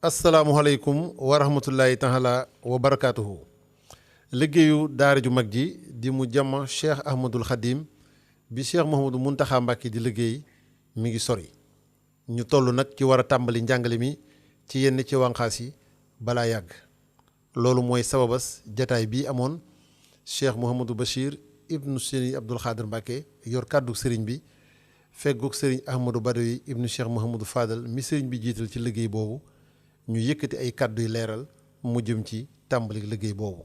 asalaamualeykum wa rahmatullahi taala wa barakaatuhu. liggéeyu daara ju mag ji di mu jàmm Cheikh Ahmadul Khadim bi Cheikh Mouhamadou Mountakha Mbacké di liggéey mi ngi sori ñu toll nag ci war a tàmbali njàngale mi ci yenn ci wànqaas yi balaa yàgg. loolu mooy sababas jataay bii amoon Cheikh Mouhamadou Bachir ibnu Serigne Abdoul Khadir Mbacké yor kàddu sëriñ bi fegguk Serigne Ahmadou Badawi ibnu Cheikh Mouhamadou Fadal mi sëriñ bi jiital ci liggéey boobu ñu yëkkati ay kàddu yu leeral mu jëm ci tàmbali liggéey boobu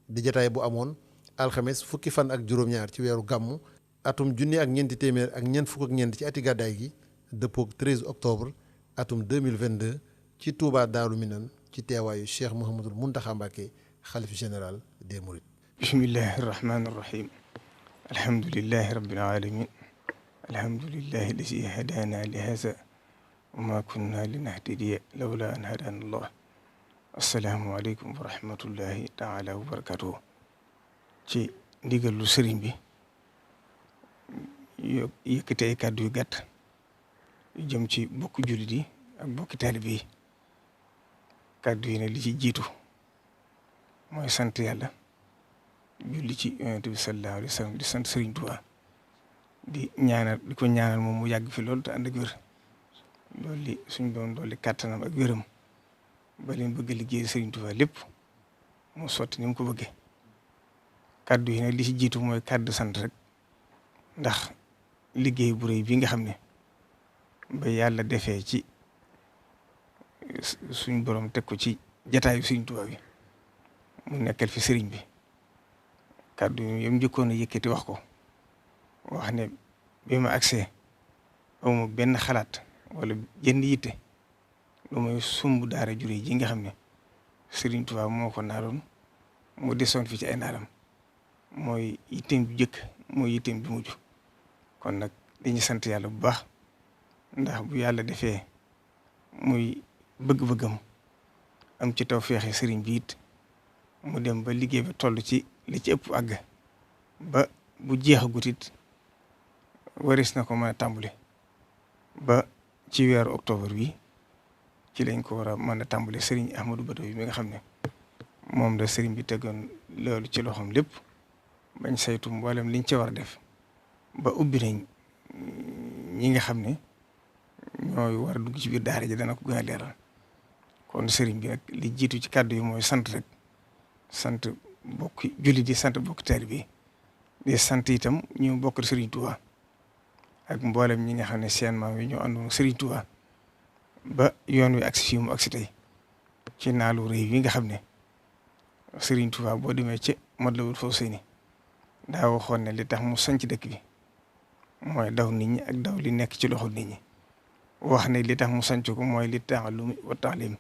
di jataay bu amoon alxames fukki fan ak juróom-ñaar ci weeru gàmmu atum junni ak ñeenti téeméer ak ñeent fukk ak ñeent ci ati gàddaay gi dëppook 13 octobre atum 2022 ci Touba Daaru Minan ci teewaayu Cheikh Mouhamadul Mountakha Mbacké xalif général des Mourides. bismillahi rahmaani rahim alhamdulillahi rabbil alamin alhamdulillahi lazi hadana li haza wa ma kunna linahtadiya lawla an hadana allah assalaamu aleykum wa rahmatullahi taala wa barakatuhu. ci ndigalu sëriñ bi yëkkati ay kàddu yu gàtt yu jëm ci bokki jullit yi ak bokki taalib yi. kàddu yi ne li ci jiitu mooy sant yàlla julli ci yonent bi sallallahu alayhi wa sallam di sant Sëriñ Tuubaa di ko ñaanal moom mu yàgg fi loolu te ànd ak wér loolu li suñ doon dolli kàttanam ak wéram ba leen bëgg liggéey Sëriñ Tuubaa lépp mu sotti ni mu ko bëggee. kàddu yi ne li ci jiitu mooy kàddu sant rek ndax liggéey bu rëy bi nga xam ne ba yàlla defee ci suñ borom teg ko ci jataayu Sëriñ Tuubaa bi mu nekkal fi sëriñ bi kàddu yi yam njëkkoon a yëkkati wax ko wax ne bi ma agsee awma benn xalaat wala jenn yitte lu mooy sumb daara jure ji nga xam ne Sëriñ Tuubaa moo ko naaroon mu desoon fi ci ay naaram mooy yitteem bu jëkk mooy yitteem bu mujj. kon nag dañuy sant yàlla bu baax ndax bu yàlla defee muy bëgg-bëggam am ci tawfeex sëriñ bi it mu dem ba liggéey ba toll ci li ci ëpp àgg ba bu jeexagut it waris na ko mën a tàmbali ba ci weeru octobre bi ci lañ ko war a mën a tàmbali sëriñ Ahmadou Badawi mi nga xam ne moom la sëriñ bi tegoon loolu ci loxoom lépp bañ saytu mboolem liñ ci war a def ba ubbi nañ ñi nga xam ne ñooy war a dugg ci biir daara ji dana ko gën a leeral. kon sëriñ bi nag li jiitu ci kàddu yi mooy sant rek sant bokki jullit yi sant bokki taalibe bi di sant itam ñu bokk Sëriñ Tuubaa ak mboolem ñi nga xam ne seen maam yi ñoo àndoon Sëriñ Tuubaa ba yoon wi agsi fii mu agsi tey ci naalu rëy wi nga xam ne Sëriñ Tuubaa boo demee ci Matlabul Fawzayni daa waxoon ne li tax mu sanc dëkk bi mooy daw nit ñi ak daw li nekk ci loxo nit ñi. wax ne li tax mu sanc ko mooy li ta'allum wa ta'lim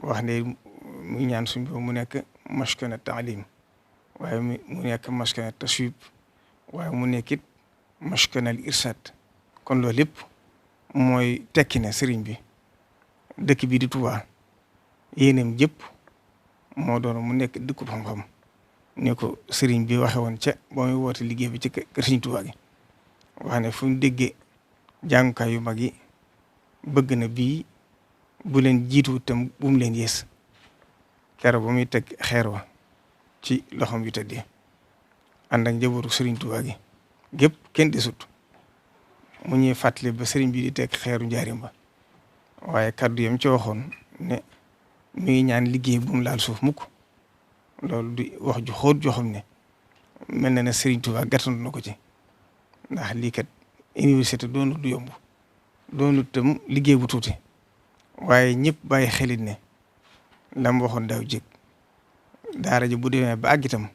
wax ne mu ñaan suñ boobu mu nekk maskana ta'lim waaye mu nekk maskana taswib waaye mu nekkit maskana al irshad. kon loolu lépp mooy tekki ne sëriñ bi dëkk bi di Touba yéeneem jëpp moo doon mu nekk dëkku xam-xam ne ko sëriñ bi waxe woon ca ba muy woote liggéey bi ci kër Sëriñ Touba gi wax ne fu ñu déggee jàngukaay yu mag yi bëgg na bii bu leen jiitu tam bu mu leen yées. keroog ba muy teg xeer wa ci loxoom yu tëddee ànd ak njabootu Sëriñ Tuubaa gi gépp kenn desut mu ñuy fàttali ba sëriñ bi di teg xeeru njaarim ba waaye kaddu yam ci waxoon ne mi ngi ñaan liggéey bu mu laal suuf mukk loolu di wax ju xóot joo xam ne mel na ne Sëriñ Tuubaa gàttandu na ko ci ndax lii kat université doonul du yomb doonul tam liggéey bu tuuti waaye ñëpp bàyyi xelit ne lam waxoon daaw jég daara ji bu demee ba àgg itam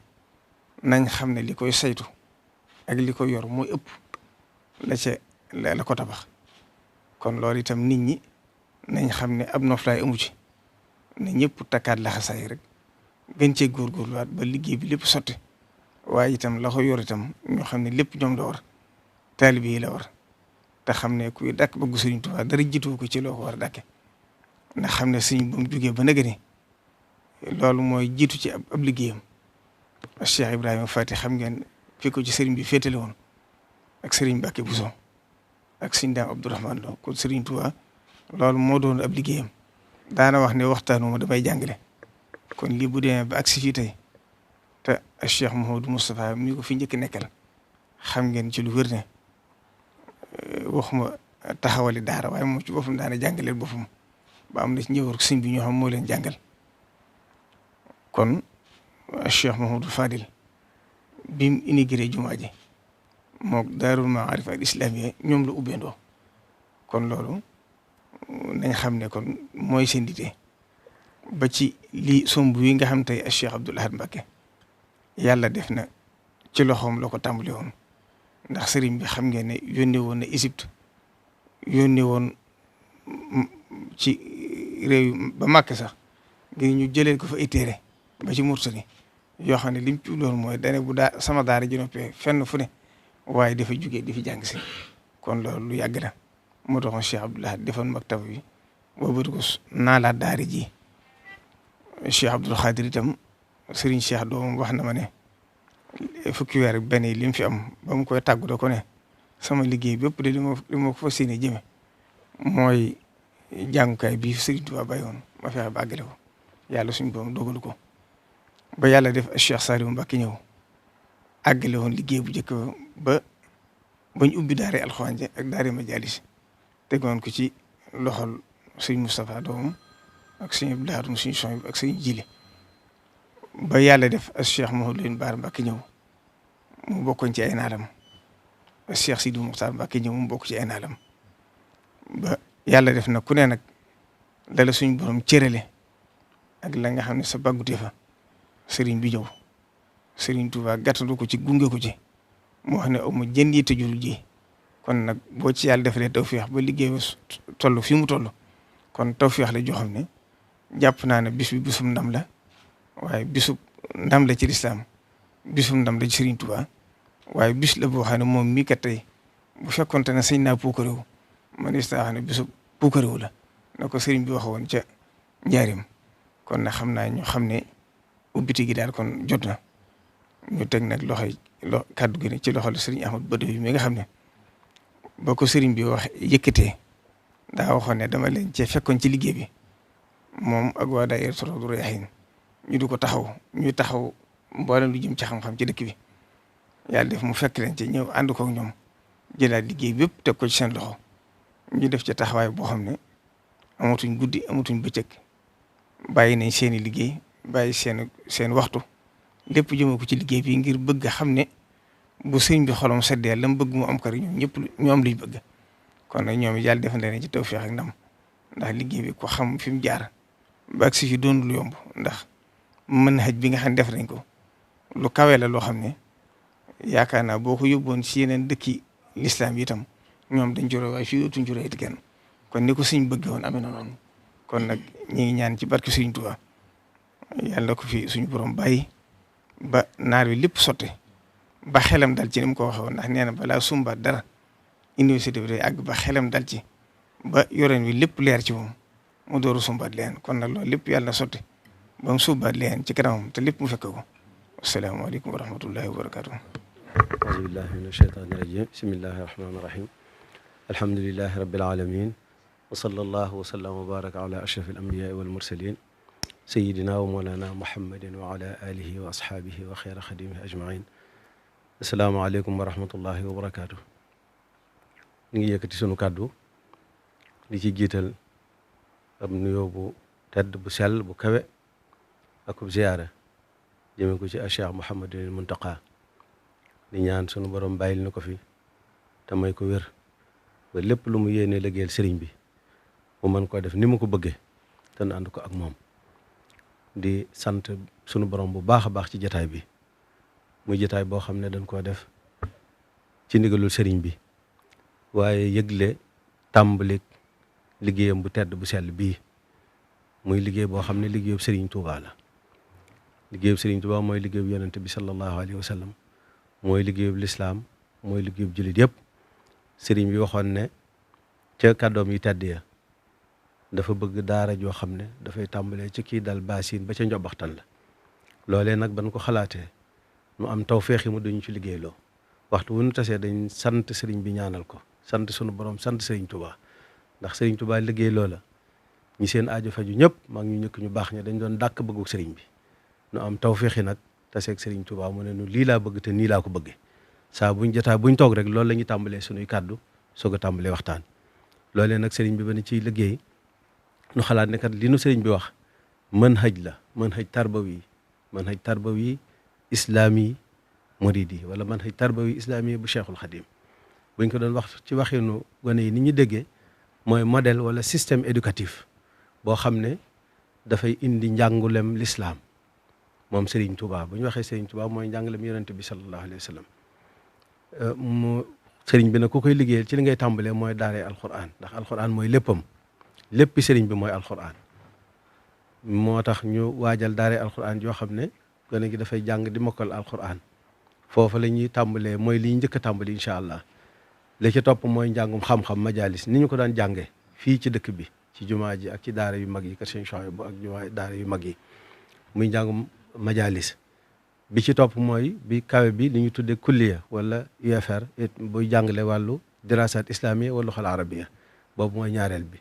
nañ xam ne li koy saytu ak li koy yor mooy ëpp la ko tabax. kon loolu itam nit ñi nañ xam ne ab noflaay amu ci ne ñëpp takkaat laxasaay rek gën cee góorgóorluwaat ba liggéey bi lépp sotti waaye itam la ko yor itam ñoo xam ne lépp ñoom la war taalibe yi la war te xam ne kuy dàkk bëgg Sëriñ Tuubaa dara jiitu ko ci loo ko war a dàkke ndax xam ne sëriñ bu mu jógee ba nag ni loolu mooy jiitu ci ab liggéeyam. Cheikh Ibrahima Fati xam ngeen fi ko ci sëriñ bi féetale woon ak sëriñ Mbacke Bousso ak sëriñ Daam Abdourahmane Lo kon sëriñ Touba loolu moo doon ab liggéeyam daana wax ne waxtaanu ma damay jàngale kon lii bu demee ba agsi fii tey te Cheikh Mouhamadou Moustapha mi ko fi njëkk nekkal xam ngeen ci lu wér ne waxuma taxawali daara waaye moom ci boppam daana jàngaleel boppam ba am na ci ñëwar sëñ bi ñoo xam moo leen jàngal kon Cheikh Mouhamadou Fadil bi mu inauguré jumaa ji mook Daarul Maarif al Islamiyya ñoom la ubbeendoo kon loolu nañ xam ne kon mooy seen dite ba ci lii somb yi nga xam tey ak Cheikh Abdoul Ahad Mbacké yàlla def na ci loxoom la ko tàmbali woon ndax sëriñ bi xam ngeen ne yónnee woon na Égypte yónnee woon ci réew ba Màkk sax ngir ñu jëlee ko fa ay téere ba ci Mauritanie yoo xam ne lim ci loolu mooy dane bu daa sama daara ji noppee fenn fu ne waaye dafa jugee di fi jàng si kon loolu lu yàgg la moo taxoon Cheikh Abdoul Ahad defoon maktaba bi boobu ko naalaat daara ji Cheikh Abdoul Khadir itam Serigne Cheikh doomam wax na ma ne fukki weer ak benn yi li mu fi am ba mu koy tàggu da ko ne sama liggéey bépp de li ma ko fas yéene jëme mooy jàngukaay bii Serigne Touba bàyyi woon ma fexe ba àggale ko yàlla suñu borom dogalu ko ba yàlla def Cheikh Saliou Mbacké ñëw àggale woon liggéey bu njëkk ba bañ ubbi daare alxuraan ji ak daare majalis tegoon ko ci loxol sëñ Moustapha doomam ak sëñ Abdou Lahad suñu son ak sëñ Jili ba yàlla def ak Cheikh Mouhamadou Lamine Bara Mbacké ñëw mu bokkoon ci ay naalam ak Cheikh Sidi Moukhtar Mbacké ñëw mu bokk ci ay naalam ba yàlla def na ku ne nag dala suñu borom cërale ak la nga xam ne sa bàggute fa sëriñ bi ñëw sëriñ Touba gàttandu ko ci gunge ko ci mu wax ne amu jënd yi tëjul ji kon nag boo ci yàlla defalee tawfeex ba liggéey toll fi mu toll kon tawfeex la joo xam ne jàpp naa ne bis bi bisum ndam la waaye bisub ndam la ci lislaam bisum ndam la ci sëriñ Touba waaye bis la boo xam ne moom mii kat tey bu fekkonte ne sëñ naa puukarewu man is naa xam ne bisub puukarewu la na ko sëriñ bi waxoon ca njaarim kon nag xam naa ñu xam ne ubbiti gi daal kon jot na ñu teg nag kàddu gi ne ci loxol sëriñ Ahmad Badawi mi nga xam ne ba ko sëriñ bi wax yëkkatee daa waxoon ne dama leen cee fekkoon ci liggéey bi moom ak waa daayira Rawdu Rayaahiin ñu du ko taxaw ñuy taxaw mboolem lu jëm ci xam-xam ci dëkk bi yàlla def mu fekk leen ci ñëw ànd kook ñoom jëlaat liggéey bi yëpp teg ko ci seen loxo ñu def ci taxawaay boo xam ne amatuñ guddi amatuñ bëccëg bàyyi nañ seeni liggéey bàyyi seen waxtu lépp jëme ko ci liggéey bi ngir bëgg xam ne bu sëñ bi xolom seddee la mu bëgg mu am kër ñoom ñëpp ñu am luñ bëgg kon nag ñoom yàlla defante ne ci tawfeex ak ndam ndax liggéey bi ko xam fi mu jaar ba agsi fi doon lu yomb ndax mën xëj bi nga xam ne def nañ ko lu kawe la loo xam ne yaakaar naa boo ko yóbboon ci yeneen dëkki lislaam yi itam ñoom dañ juró waaye fii dootuñ juró it kenn kon ni ko sëñ bëgg woon amee na noonu kon nag ñi ngi ñaan ci barke Sëriñ Tuubaa yàlla ko fi suñu borom bàyyi ba naar wi lépp sotte ba xelam dal ci ni mu ko waxee woon ndax nee na balaa sumbaat dara université bi day àgg ba xelam dal ci ba yoreen wi lépp leer ci moom mu dooru sumbaat leen kon nag loolu lépp yàlla sotte ba mu sumbaat leen ci kanamam te lépp mu fekk ko asalaamaaleykum wa rahmatullahi wa barakatuh auzu billahi min asheytaani rajim bismillahi rahmaani rahim alhamdulilahi rabbil alamin wa sallallahu wa sallam wa baraka ala ashraf al anbiyaai wal mursalin sayidina wa mawlana muhammadin wa ala alihi wa ashaabihi wa xeyra xadimihi ajmain asalaamaaleykum wa rahmatullahi wa barakaatu. ñu ngi yëkkati sunu kàddu di ci jiital ab nuyoo bu tedd bu sell bu kawe ak bu ziyaara jëme ko ci Cheikh Mouhamadul Muntaqa di ñaan sunu borom bàyyil na ko fi te may ko wér ba lépp lu mu yéene liggéeyal sëriñ bi mu mën koo def ni mu ko bëggee te nu ànd ko ak moom di sant sunu borom bu baax a baax ci jataay bi muy jataay boo xam ne dañ koo def ci ndigalul sëriñ bi waaye yëgle tàmbalik liggéeyam bu tedd bu sell bii muy liggéey boo xam ne liggéeyub sëriñ Touba la liggéeyub sëriñ Touba mooy liggéeyub yonente bi sallallahu alayhi wa sallam mooy liggéeyub lislaam mooy liggéeyub jullit yëpp sëriñ bi waxoon ne ca kàddoom yi tedd ya dafa bëgg daara joo xam ne dafay tàmbalee ci kii dal baasin ba ca njobaxtan la loolee nag ban ko xalaatee nu am tawfeex yi mu duñu ci liggéeyloo waxtu wu nu tasee dañ sant sëriñ bi ñaanal ko sant sunu borom sant sëriñ Touba ndax sëriñ Touba liggéey loola ñi seen aajo faju ñëpp mag ñu ñëkk ñu baax ña dañ doon dàkk bëggu sëriñ bi nu am tawféexi nag taseeg sëriñ Tuubaa mu ne nu lii laa bëgg te nii laa ko bëggee saa buñ jotaa buñ toog rek loolu la ñuy tàmbalee suñuy kàddu soog a tàmbalee waxtaan loolee nag sëriñ bi ba ne ciy liggéey nu xalaat ne kat li nu sëriñ bi wax manhaj la manhaj tarbawi islaami muridi wala manhaj tarbawi islaami bu Cheikhul Khadim buñ ko doon wax ci waxinu gone yi ni ñu déggee mooy modèle wala système éducatif boo xam ne dafay indi njàngulem lislaam moom Serigne Touba bu ñu waxee Serigne Touba mooy njàngalem yonent bi sallallahu alayhi wa sallam mu Serigne bi nag ku koy liggéeyal ci li ngay tàmbalee mooy daaree alquran ndax alquran mooy léppam léppi Serigne bi mooy alquran moo tax ñu waajal daaree alquran yoo xam ne gone gi dafay jàng di mokkal alquran foofu la ñuy tàmbalee mooy liy njëkk a tàmbali incha allah li ci topp mooy njàngum xam-xam majalis ni ñu ko daan jànge fii ci dëkk bi ci jumaa ji ak ci daara yu mag yi kër Sëñ Suhaybu ak jumaa daara yu mag yi muy njàngum majalis bi ci topp mooy bi kawe bi li ñu tuddee kulliya wala UFR buy jàngale wàllu dirasat islamiyya wala luxal arabiyya boobu mooy ñaareel bi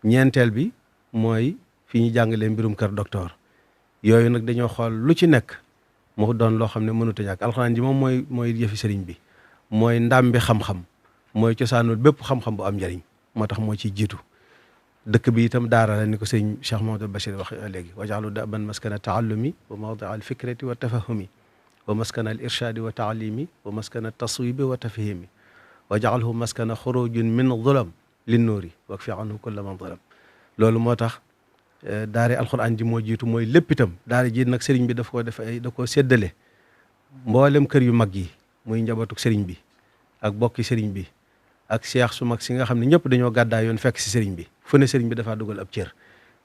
ñeenteel bi mooy fi ñu jàngalee mbirum kër docteur yooyu nag dañoo xool lu ci nekk mu doon loo xam ne mënut a ñàkk alxuraan ji moom mooy yëfi sëriñ bi mooy ndam bi xam-xam mooy cosaanul bépp xam-xam bu am njariñ moo tax moo ciy jiitu dëkk bi itam daara la ni ko sëñ Cheikh Mahamadou Bachir wax léegi wajaalu daban maskana taallumi wa mawdia al fikrati wa tafahumi wa maskana al irshadi wa taalimi wa maskana taswibi wa tafhimi wajaalhu maskana xurujin min zulam lin nuuri wakfi anhu kulla man zalam loolu moo tax daare alxuraan ji moo jiitu mooy lépp itam daara ji nag sëriñ bi daf ko def da koo séddale mboolem kër yu mag yi muy njabootuk sëriñ bi ak bokki sëriñ bi ak seex su mag si nga xam ne ñëpp dañoo gàddaay yoon fekk si sëriñ bi fu ne sëriñ bi dafaa dugal ab cër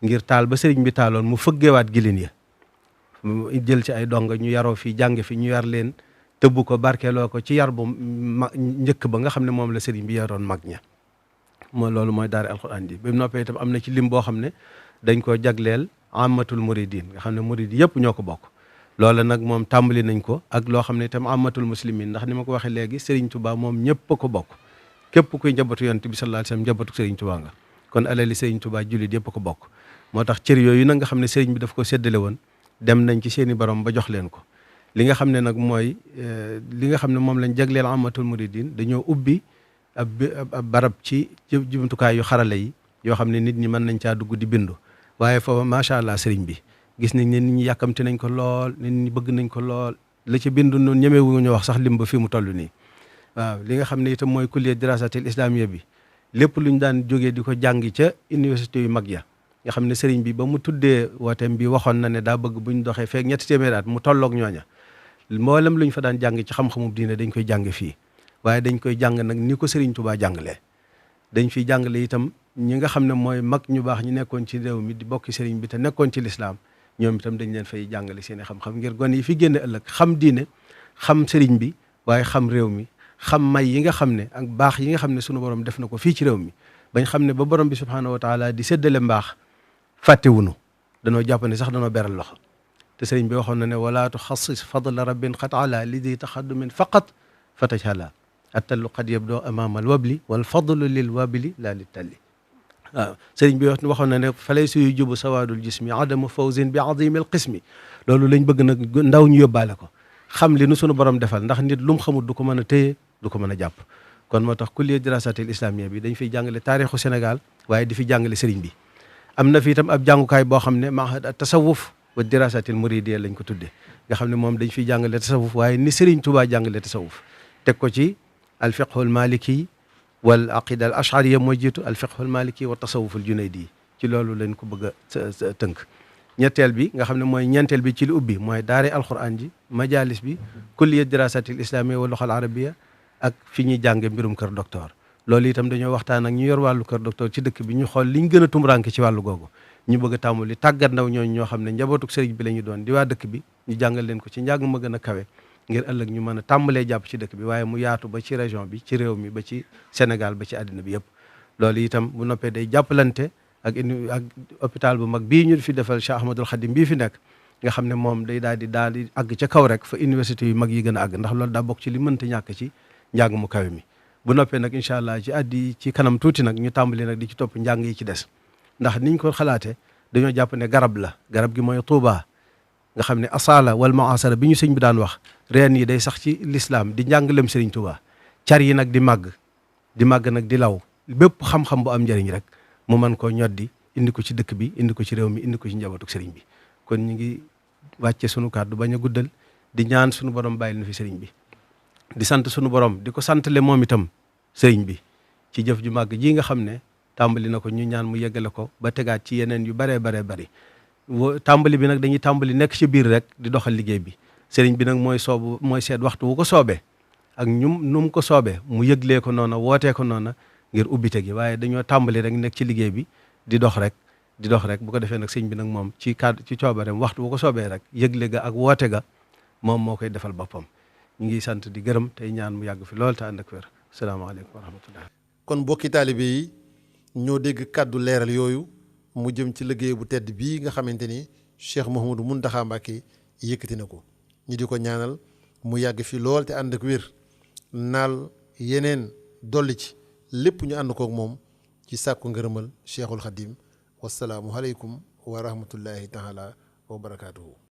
ngir taal ba sëriñ bi taaloon mu fëggewaat gilin ya mu jël ci ay donga ñu yaroo fi jàng fi ñu yar leen tëbb ko barkeeloo ko ci yar bu njëkk ba nga xam ne moom la sëriñ bi yaroon mag ña moo loolu mooy daara alxuraan ji bi mu noppee itam am na ci lim boo xam ne dañ ko jagleel amatul muridin nga xam ne murid yëpp ñoo ko bokk loola nag moom tàmbali nañ ko ak loo xam ne itam amatul muslimin ndax ni ma ko waxee léegi Serigne Touba moom ñëpp a ko bokk képp kuy njabootu yonent bi sallallahu alayhi wasallam njabootu Serigne Touba nga kon alali Serigne Touba jullit yëpp a ko bokk moo tax cër yooyu nag nga xam ne Serigne bi daf ko séddale woon dem nañ ci seeni borom ba jox leen ko li nga xam ne nag mooy li nga xam ne moom lañ jagleel amatul muridin dañoo ubbi ab barab ci jumtukaay yu xarale yi yoo xam ne nit ñi mën nañ caa dugg di bindu waaye foofa macha allah sëriñ bi gis nañ ne nit ñi yàkkamte nañ ko lool nit ñi bëgg nañ ko lool la ci bindu noonu ñemewu ñu wax sax lim ba fi mu toll nii waaw li nga xam ne itam mooy kulliya dirasatil islamiyya bi lépp lu ñu daan jógee di ko jàngi ca université yu mag ya nga xam ne sëriñ bi ba mu tuddee wooteem bi waxoon na ne daa bëgg buñ doxee feek 3 téeméeri at mu tolloog ñooña mboolem lu ñu fa daan jàng ci xam-xamu diine dañ koy jàng fii waaye dañ koy jàng nag ni ko sëriñ Touba jàngalee dañ fiy jàngale itam ñi nga xam ne mooy mag ñu baax ñu nekkoon ci réew mi di bokki sëriñ bi te nekkoon ci lislaam ñoom itam dañ leen fay jàngale seen i xam-xam ngir gone yi fi génne ëllëg xam diine xam sëriñ bi waaye xam réew mi xam may yi nga xam ne ak baax yi nga xam ne sunu borom def na ko fii ci réew mi bañ xam ne ba borom bi subhaanahu wa taala di séddale mbaax fàttewunu danoo jàpp ne sax danoo beral loxo te sëriñ bi waxoon na ne wala tuxassis fadla rabbin xat ala li di taxaddumin faqat fatajhala attallu qad yabdoo amaama al wabli wal fadlu lil wabli la li talli waaw sëriñ bi waxoon na ne falay suyu jubu sawaadul jismi adamu fawzin bi azimil qismi loolu lañ bëgg nag ndaw ñu yóbbaale ko xam li nu sunu borom defal ndax nit lu mu xamul du ko mën a téye du ko mën a jàpp kon moo tax kulliya dirasatil islamiyya bi dañ fiy jàngale taarixu Sénégal waaye di fi jàngale sëriñ bi am na fi itam ab jàngukaay boo xam ne mahad tasawuf wa dirasatil muridiyya lañ ko tudde nga xam ne moom dañ fiy jàngale tasawuf waaye ni sëriñ Touba jàngale tasawuf teg ko ci al fiqhul maliki wal aqida al ashariya mooy jiitu al fiqhul maliki wa tasawuful junaydi ci loolu lañ ko bëgg a tënk ñetteel bi nga xam ne mooy ñeenteel bi ci li ubbi mooy daare alquran ji majalis bi kulliya dirasatil islamiyya wa lughal arabiyya ak fi ñuy jànge mbirum kër docteur loolu itam dañoo waxtaan ak ñu yor wàllu kër docteur ci dëkk bi ñu xool liñ gën a tumranke ci wàllu googu ñu bëgg a tàmbali tàggat ndaw ñooñu ñoo xam ne njabootuk sëriñ bi la ñu doon di waa dëkk bi ñu jàngal leen ko ci njàng ma gën a kawe ngir ëllëg ñu mën a tàmbalee jàpp ci dëkk bi waaye mu yaatu ba ci région bi ci réew mi ba ci Sénégal ba ci àddina bi yëpp loolu itam bu noppee day jàppalante ak hôpital bu mag bii ñu fi defal Cheikh Ahmadul Khadim bii fi nekk nga xam ne moom day daal di àgg ca kaw rek fa université yu mag yi gën a àgg ndax loolu daa bokk ci li mënta ñàkk ci njàng mu kawe mi bu noppee nag incha allah ci kanam tuuti nag ñu tàmbali nag di ci topp njàng yi ci des ndax niñ ko xalaatee dañoo jàpp ne garab la, garab gi mooy Tuubaa nga xam ne asala wal muasara bi ñu sëñ bi daan wax reen yi day sax ci lislaam di njàngalem sëriñ Tuubaa, car yi nag di màgg nag di law, bépp xam-xam bu am njëriñ rek mu mën koo ñoddi indi ko ci dëkk bi, indi ko ci réew mi, indi ko ci njabootuk sëriñ bi. kon ñu ngi wàcce sunu kàddu bañ a guddal, di ñaan sunu borom bàyyil na fi sëriñ bi, di sant sunu borom di ko santale moom itam sëriñ bi ci jëf ju màgg ji nga xam ne tàmbali na ko, ñu ñaan mu yeggale ko ba tegaat ci yeneen yu baree bari. tàmbali bi nag dañuy tàmbali nekk ci biir rek di doxal liggéey bi. sëriñ bi nag mooy seet waxtu wu ko soobee ak nu mu ko soobee mu yëglee ko noona, wootee ko noona ngir ubbite gi, waaye dañoo tàmbali rek nekk ci liggéey bi di dox rek bu ko defee nag sëriñ bi nag moom ci coobareem waxtu wu ko soobee rek yëgle ga ak woote ga moom moo koy defal boppam. ñu ngi sant di gërëm tey ñaan mu yàgg fi lool te ànd ak wér. salaamaaleykum wa rahmatullah. kon mbokki taalibe yi ñoo dégg kàddu leeral yooyu mu jëm ci liggéey bu tedd bii nga xamante ni Cheikh Mouhamadou Mountakha Mbacké yëkkati na ko, ñu di ko ñaanal mu yàgg fi lool te ànd ak wér, naal yeneen dolli ci lépp ñu ànd kook moom ci sàkku ngërëmal Cheikhul Khadim. wasalaamu aleykum wa rahmatullahi taala wa barakaatuhu.